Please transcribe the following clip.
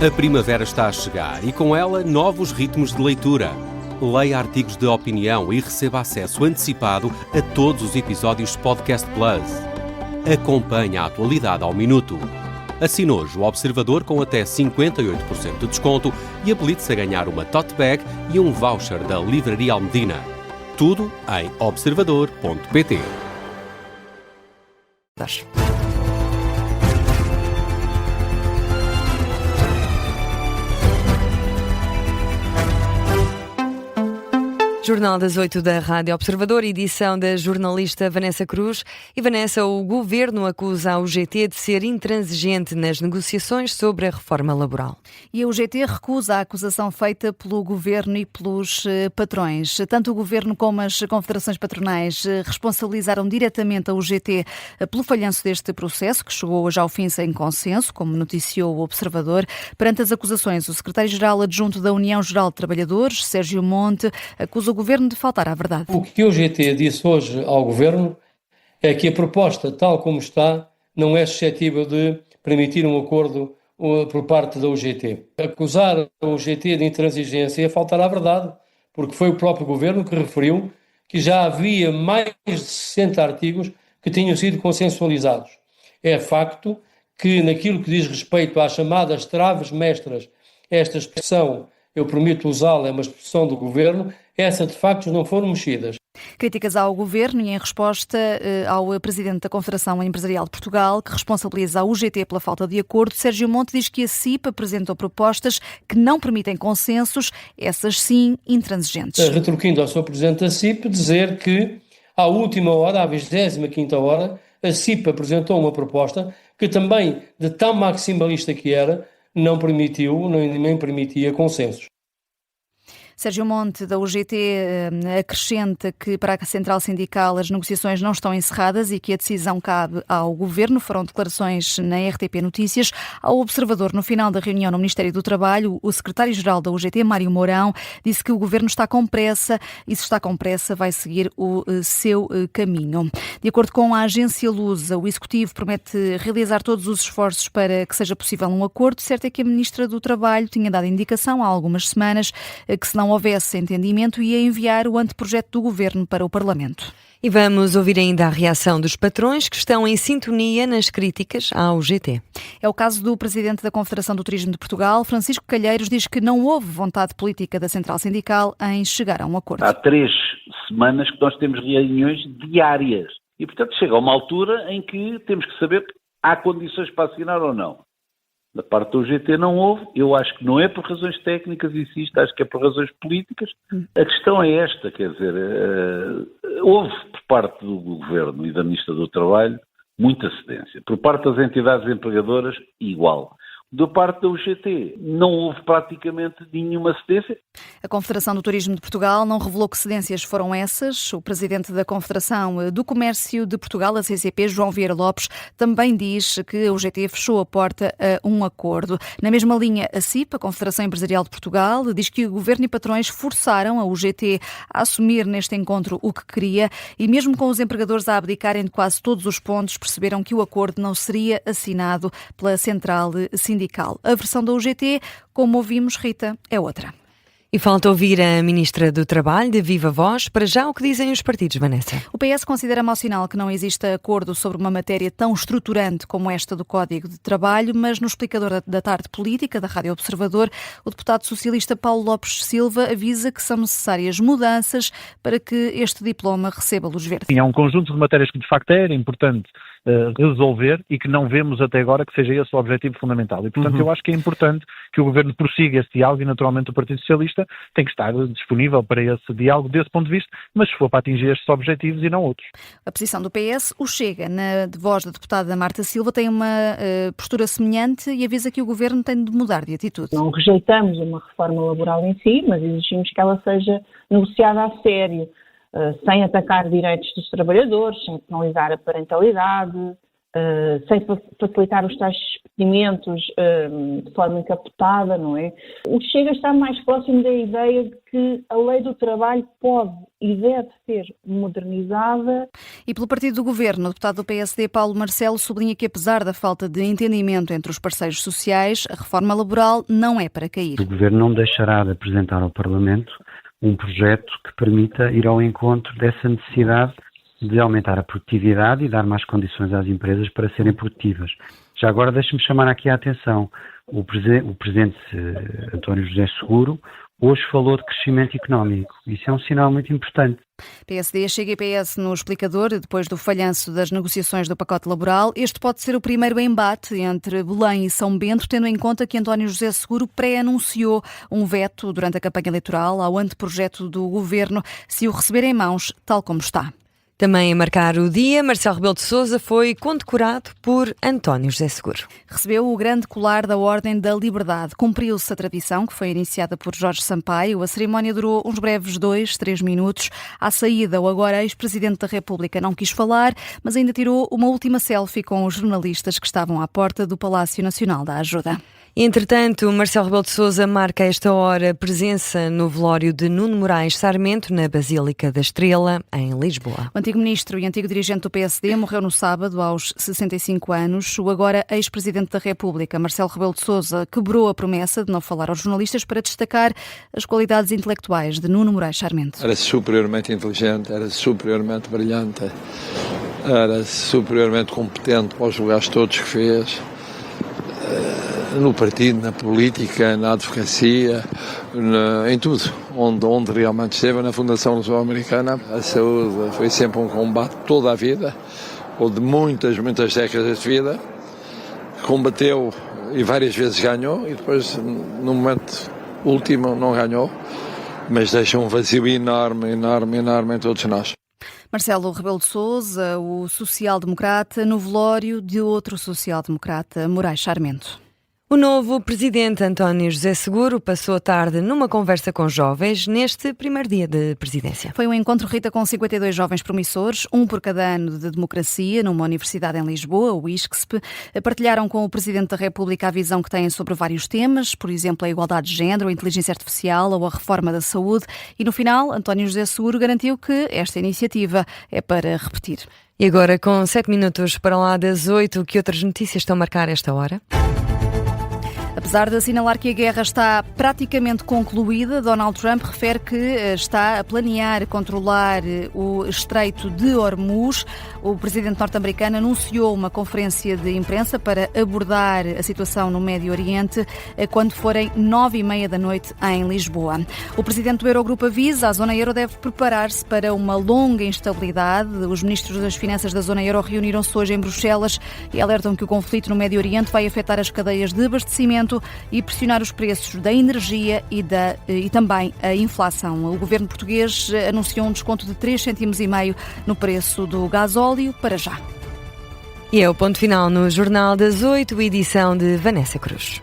A primavera está a chegar e com ela novos ritmos de leitura. Leia artigos de opinião e receba acesso antecipado a todos os episódios de Podcast Plus. Acompanhe a atualidade ao minuto. Assine hoje o Observador com até 58% de desconto e habilite-se a ganhar uma tote bag e um voucher da Livraria Almedina. Tudo em observador.pt. Jornal das 8 da Rádio Observador, edição da jornalista Vanessa Cruz. E Vanessa, o Governo acusa a UGT de ser intransigente nas negociações sobre a reforma laboral. E a UGT recusa a acusação feita pelo Governo e pelos patrões. Tanto o Governo como as confederações patronais responsabilizaram diretamente a UGT pelo falhanço deste processo, que chegou hoje ao fim sem consenso, como noticiou o Observador. Perante as acusações, o secretário-geral adjunto da União Geral de Trabalhadores, Sérgio Monte, acusa o Governo de faltar à verdade. O que a UGT disse hoje ao Governo é que a proposta, tal como está, não é suscetível de permitir um acordo por parte da UGT. Acusar a UGT de intransigência é faltar à verdade, porque foi o próprio Governo que referiu que já havia mais de 60 artigos que tinham sido consensualizados. É facto que, naquilo que diz respeito às chamadas traves mestras, esta expressão, eu permito usá-la, é uma expressão do Governo, essas de facto não foram mexidas. Críticas ao Governo e em resposta ao Presidente da Confederação Empresarial de Portugal, que responsabiliza a UGT pela falta de acordo, Sérgio Monte diz que a CIP apresentou propostas que não permitem consensos, essas sim intransigentes. Retorquindo ao Sr. Presidente da CIP, dizer que à última hora, à 25ª hora, a CIP apresentou uma proposta que também, de tão maximalista que era, não permitiu, nem permitia consensos. Sérgio Monte, da UGT, acrescenta que para a Central Sindical as negociações não estão encerradas e que a decisão cabe ao Governo. Foram declarações na RTP Notícias. Ao Observador, no final da reunião no Ministério do Trabalho, o secretário-geral da UGT, Mário Mourão, disse que o Governo está com pressa e, se está com pressa, vai seguir o seu caminho. De acordo com a agência Lusa, o Executivo promete realizar todos os esforços para que seja possível um acordo. Certo é que a Ministra do Trabalho tinha dado indicação há algumas semanas que, se não houvesse entendimento, ia enviar o anteprojeto do Governo para o Parlamento. E vamos ouvir ainda a reação dos patrões que estão em sintonia nas críticas à UGT. É o caso do Presidente da Confederação do Turismo de Portugal, Francisco Calheiros, diz que não houve vontade política da Central Sindical em chegar a um acordo. Há 3 semanas que nós temos reuniões diárias e, portanto, chega a uma altura em que temos que saber que há condições para assinar ou não. Da parte do UGT não houve, eu acho que não é por razões técnicas, insisto, acho que é por razões políticas. A questão é esta, quer dizer, houve por parte do Governo e da Ministra do Trabalho muita cedência, por parte das entidades empregadoras igual. Da parte da UGT não houve praticamente nenhuma cedência. A Confederação do Turismo de Portugal não revelou que cedências foram essas. O Presidente da Confederação do Comércio de Portugal, a CCP, João Vieira Lopes, também diz que a UGT fechou a porta a um acordo. Na mesma linha, a CIP, a Confederação Empresarial de Portugal, diz que o Governo e patrões forçaram a UGT a assumir neste encontro o que queria e mesmo com os empregadores a abdicarem de quase todos os pontos, perceberam que o acordo não seria assinado pela Central Sindical. A versão da UGT, como ouvimos, Rita, é outra. E falta ouvir a Ministra do Trabalho, de viva voz. Para já, o que dizem os partidos, Vanessa? O PS considera mau sinal que não exista acordo sobre uma matéria tão estruturante como esta do Código de Trabalho, mas no explicador da tarde política da Rádio Observador, o deputado socialista Paulo Lopes Silva avisa que são necessárias mudanças para que este diploma receba luz verde. Há um conjunto de matérias que de facto era importante resolver e que não vemos até agora que seja esse o objetivo fundamental. E, portanto, eu acho que é importante que o Governo prossiga esse diálogo e, naturalmente, o Partido Socialista tem que estar disponível para esse diálogo desse ponto de vista, mas se for para atingir estes objetivos e não outros. A posição do PS, o Chega, na voz da deputada Marta Silva, tem uma postura semelhante e avisa que o Governo tem de mudar de atitude. Não rejeitamos uma reforma laboral em si, mas exigimos que ela seja negociada a sério, sem atacar direitos dos trabalhadores, sem penalizar a parentalidade, sem facilitar os tais expedimentos de forma encapotada, não é? O Chega está mais próximo da ideia de que a lei do trabalho pode e deve ser modernizada. E pelo partido do Governo, o deputado do PSD, Paulo Marcelo, sublinha que apesar da falta de entendimento entre os parceiros sociais, a reforma laboral não é para cair. O Governo não deixará de apresentar ao Parlamento um projeto que permita ir ao encontro dessa necessidade de aumentar a produtividade e dar mais condições às empresas para serem produtivas. Já agora deixe-me chamar aqui a atenção. O Presidente António José Seguro hoje falou de crescimento económico. Isso é um sinal muito importante. PSD, Chega e PS no explicador, depois do falhanço das negociações do pacote laboral. Este pode ser o primeiro embate entre Belém e São Bento, tendo em conta que António José Seguro pré-anunciou um veto durante a campanha eleitoral ao anteprojeto do Governo, se o receber em mãos, tal como está. Também a marcar o dia, Marcelo Rebelo de Sousa foi condecorado por António José Seguro. Recebeu o grande colar da Ordem da Liberdade. Cumpriu-se a tradição, que foi iniciada por Jorge Sampaio. A cerimónia durou uns breves 2-3 minutos. À saída, o agora ex-presidente da República não quis falar, mas ainda tirou uma última selfie com os jornalistas que estavam à porta do Palácio Nacional da Ajuda. Entretanto, Marcelo Rebelo de Sousa marca a esta hora presença no velório de Nuno Moraes Sarmento, na Basílica da Estrela, em Lisboa. O antigo ministro e antigo dirigente do PSD morreu no sábado, aos 65 anos. O agora ex-presidente da República, Marcelo Rebelo de Sousa, quebrou a promessa de não falar aos jornalistas para destacar as qualidades intelectuais de Nuno Moraes Sarmento. Era superiormente inteligente, era superiormente brilhante, era superiormente competente para os lugares todos que fez. No partido, na política, na advocacia, em tudo, onde realmente esteve, na Fundação Luso-Americana. A saúde foi sempre um combate toda a vida, ou de muitas décadas de vida. Combateu e várias vezes ganhou, e depois, no momento último, não ganhou, mas deixa um vazio enorme em todos nós. Marcelo Rebelo de Sousa, o social-democrata, no velório de outro social-democrata, Moraes Sarmento. O novo presidente António José Seguro passou a tarde numa conversa com jovens neste primeiro dia de presidência. Foi um encontro, Rita, com 52 jovens promissores, um por cada ano de democracia, numa universidade em Lisboa, o ISCSP. Partilharam com o Presidente da República a visão que têm sobre vários temas, por exemplo, a igualdade de género, a inteligência artificial ou a reforma da saúde. E no final, António José Seguro garantiu que esta iniciativa é para repetir. E agora, com 7 minutos para lá das 8, que outras notícias estão a marcar esta hora? Apesar de assinalar que a guerra está praticamente concluída, Donald Trump refere que está a planear controlar o Estreito de Hormuz. O presidente norte-americano anunciou uma conferência de imprensa para abordar a situação no Médio Oriente quando forem 9h30 da noite em Lisboa. O presidente do Eurogrupo avisa, a zona euro deve preparar-se para uma longa instabilidade. Os ministros das Finanças da zona euro reuniram-se hoje em Bruxelas e alertam que o conflito no Médio Oriente vai afetar as cadeias de abastecimento e pressionar os preços da energia e também a inflação. O governo português anunciou um desconto de 3,5 cêntimos no preço do gasóleo para já. E é o ponto final no Jornal das 8, edição de Vanessa Cruz.